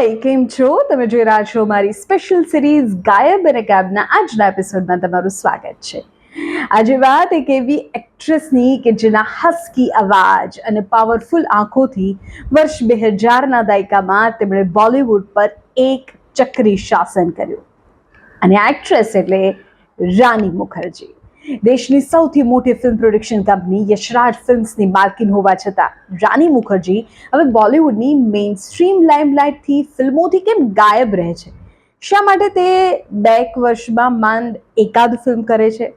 હાય, કેમ છો? તમે જોઈ રહ્યા છો મારી સ્પેશિયલ સિરીઝ ગાયબ અને ગાયબના આજના એપિસોડમાં તમારું સ્વાગત છે. આજે વાત એક એવી એક્ટ્રેસની કે જેના હસ્કી અવાજ અને પાવરફુલ આંખોથી વર્ષ 2000ના દાયકામાં તેમણે બોલિવૂડ પર એક ચક્રી શાસન કર્યું. અને આ એક્ટ્રેસ એટલે રાની મુખર્જી. દેશની સૌથી મોટી ફિલ્મ પ્રોડક્શન કંપની યશરાજ ફિલ્મ્સની માલકીન હોવા છતાં રાની મુખર્જી હવે બોલિવૂડની મેઇન સ્ટ્રીમ લાઇમલાઇટથી ફિલ્મોથી કેમ ગાયબ રહે છે? શા માટે તે 2 વર્ષમાં માંડ એકાદ ફિલ્મ કરે છે?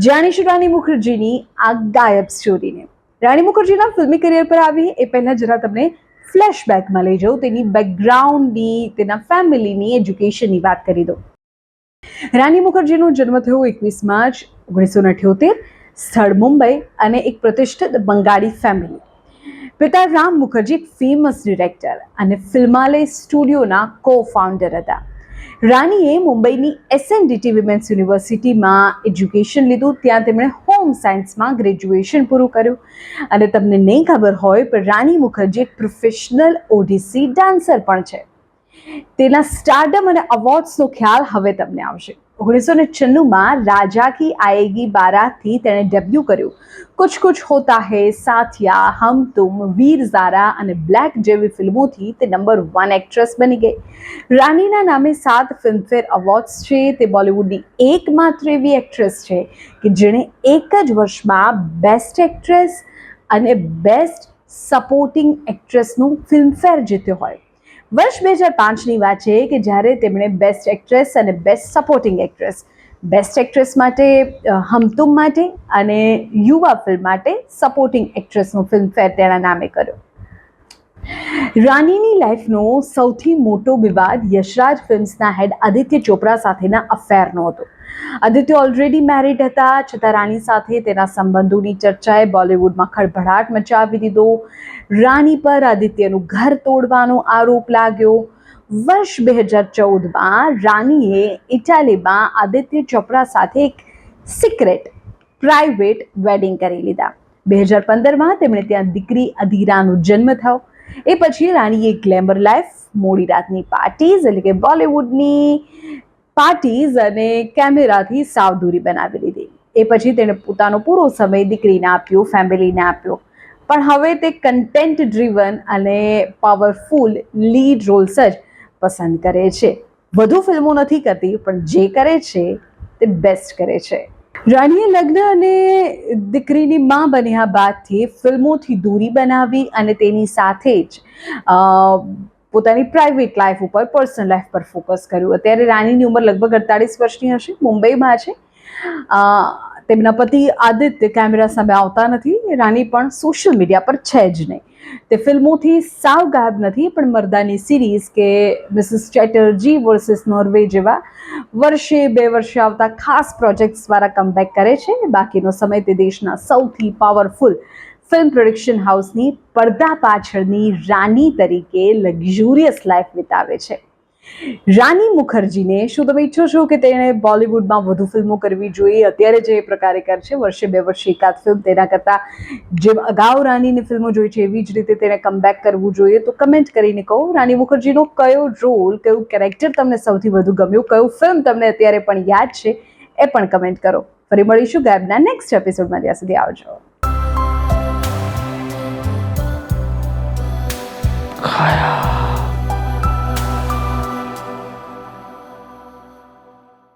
જાણીશું રાની મુખર્જીની આ ગાયબ સ્ટોરીને. રાની મુખર્જીના ફિલ્મી કરિયર પર આવી એ પહેલા જરા તમને ફ્લેશબેકમાં લઈ જાઉં, તેની બેકગ્રાઉન્ડની, તેના ફેમિલીની, એજ્યુકેશનની વાત કરી દઉં. રાની મુખર્જીનો જન્મ થયો 21 માર્ચ 1978, સ્થળ મુંબઈ અને એક પ્રતિષ્ઠિત બંગાળી ફેમિલી. પિતા રામ મુખર્જી એક ફેમસ ડિરેક્ટર અને ફિલ્માલય સ્ટુડિયોના કો ફાઉન્ડર હતા. રાનીએ મુંબઈની SNDT વિમેન્સ યુનિવર્સિટીમાં એજ્યુકેશન લીધું. ત્યાં તેમણે હોમ સાયન્સમાં ગ્રેજ્યુએશન પૂરું કર્યું. અને તમને નહીં ખબર હોય પણ રાની મુખર્જી એક પ્રોફેશનલ ઓડિસી ડાન્સર પણ છે. તેના સ્ટારડમ અને અવોર્ડ્સનો ખ્યાલ હવે તમને આવશે. 1996માં રાજા કી આયેગી બારાતથી તેણે ડેબ્યુ કર્યું. કુછ કુછ હોતા હૈ, સાથિયા, હમ તુમ, વીર ઝારા અને બ્લેક જેવી ફિલ્મોથી તે નંબર 1 એક્ટ્રેસ બની ગઈ. રાનીના નામે 7 ફિલ્મફેર એવોર્ડ્સ છે. તે બોલિવૂડની એકમાત્ર એવી એક્ટ્રેસ છે કે જેણે એક જ વર્ષમાં બેસ્ટ એક્ટ્રેસ અને બેસ્ટ સપોર્ટિંગ એક્ટ્રેસનું ફિલ્મફેર જીત્યો હોય. વર્ષ 2005ની વાત છે કે જ્યારે તેમણે બેસ્ટ એક્ટ્રેસ અને best supporting actress, best actress માટે હમ તુમ માટે અને યુવા ફિલ્મ માટે સપોર્ટિંગ એક્ટ્રેસનો ફિલ્મફેર તેના નામે કર્યો. રાનીની લાઈફનો સૌથી મોટો વિવાદ યશરાજ ફિલ્મ્સના હેડ આદિત્ય ચોપરા સાથેના અફેરનો હતો. આદિત્ય ઓલરેડી મેરિડ હતા, છતાં રાની સાથે તેના સંબંધોની ચર્ચાએ બોલિવૂડમાં ખળભળાટ મચાવી દીધો. રાની પર આદિત્યનું ઘર તોડવાનો આરોપ લાગ્યો. વર્ષ 2014માં રાનીએ ઇટાલીમાં આદિત્ય ચોપરા સાથે એક સિક્રેટ પ્રાઇવેટ વેડિંગ કરી લીધા. 2015માં તેમણે ત્યાં દીકરી અધીરાનો જન્મ થયો. એ પછી રાનીએ ગ્લેમર લાઈફ, મોડી રાતની પાર્ટીઝ એટલે કે બોલિવૂડની પાર્ટીઝ અને કેમેરાથી સાવ દૂરી બનાવી લીધી. એ પછી તેણે પોતાનો પૂરો સમય દીકરીને આપ્યો, ફેમિલીને આપ્યો. પણ હવે તે કન્ટેન્ટ ડ્રીવન અને પાવરફુલ લીડ રોલ્સ જ પસંદ કરે છે. વધુ ફિલ્મો નથી કરતી, પણ જે કરે છે તે બેસ્ટ કરે છે. રાનીએ લગ્ન અને દીકરીની મા બન્યા બાદથી ફિલ્મોથી દૂરી બનાવી અને તેની સાથે જ પોતાની પ્રાઇવેટ લાઈફ ઉપર, પર્સનલ લાઈફ પર ફોકસ કર્યું. અત્યારે રાનીની ઉંમર લગભગ 48 વર્ષની હશે, મુંબઈમાં છે. તેમના પતિ આદિત્ય કેમેરા સામે આવતા નથી. રાની પણ સોશિયલ મીડિયા પર છે જ નહીં. તે ફિલ્મોથી સાવ ગાયબ નથી, પણ મર્દાની સિરીઝ કે મિસિસ ચેટર્જી વર્સિસ નોર્વે જેવા વર્ષે 2 વર્ષે આવતા ખાસ પ્રોજેક્ટ્સ દ્વારા કમબેક કરે છે. બાકીનો સમય તે દેશના સૌથી પાવરફુલ ફિલ્મ પ્રોડક્શન હાઉસની પડદા પાછળની રાની તરીકે લક્ઝુરિયસ લાઈફ વિતાવે છે. રાની મુખર્જીને શું તમે ઈચ્છો છો કે તેણે બોલિવૂડમાં વધુ ફિલ્મો કરવી જોઈએ? અત્યારે જે પ્રકારે કરે છે, વર્ષે 2 વર્ષે એકાદ ફિલ્મ, તેના કરતાં જેમ અગાઉ રાનીની ફિલ્મો જોઈ છે એવી જ રીતે તેણે કમબેક કરવું જોઈએ? તો કમેન્ટ કરીને કહો, રાની મુખર્જીનો કયો રોલ, કયું કેરેક્ટર તમને સૌથી વધુ ગમ્યું, કયું ફિલ્મ તમને અત્યારે પણ યાદ છે એ પણ કમેન્ટ કરો. ફરી મળીશું ગાયબના નેક્સ્ટ એપિસોડમાં. ત્યાં સુધી આવજો.